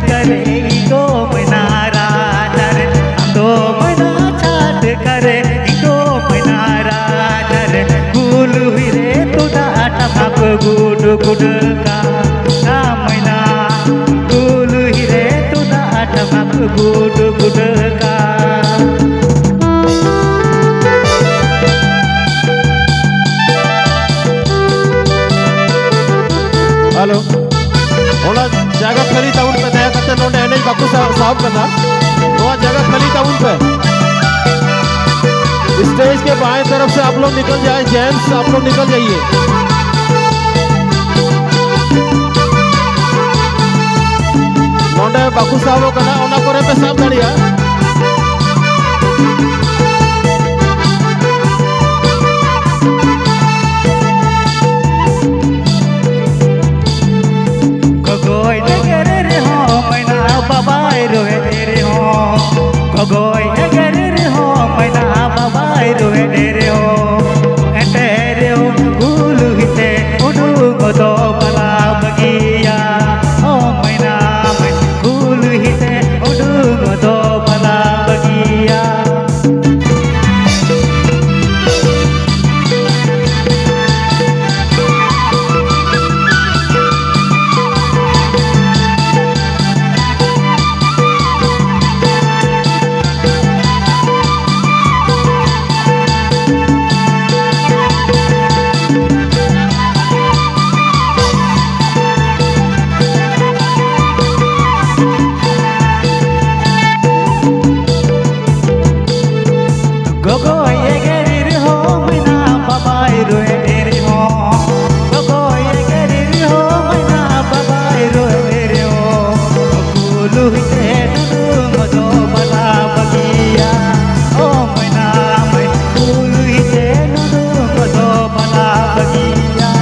करे दो महीना राजर दो महीना चाँद करे दो महीना राजर गुल हुई रे तू डाटा भाग गुड गुड का महीना गुल हुई रे तू डाटा भाग गुड गुड का हेलो ओला जगह खाली टाउन पे दया करते नोट एनएच बापू साहब करना वो जगह खाली टाउन पे स्टेज के बाएं तरफ से आप लोग निकल जाए जेंट्स आप लोग निकल जाइए नोट बापू साहब करना ओना करे पे सब गाड़िया गोई नगर रे हो मैना बाबाई रोए तेरे हो गोई नगर रे हो मैना बाबाई रोए तेरे हो तेरे हो गुलु हिते उडू गोदो बला बगिया हो मैना मैं गुलु हिते उडू गोदो बला बगिया गोगोई गरीर हो मैना बाबाई रोए तेरे हो गोगोई गरीर हो मैना बाबाई रोए तेरे हो गुलु हिते दुदू मदो बला बगिया ओ मैना मैं गुलु हिते दुदू मदो बला बगिया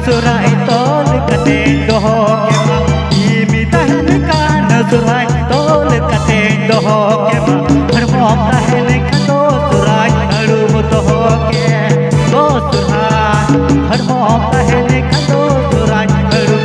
सुराई तोल कते दोहो के मा इमी तहन कान सुराई तोल कते दोहो के मा हर मोम रहन कतो सुराई अड़ू दोहो के दो सुराई हर मोम रहन कतो सुराई अड़ू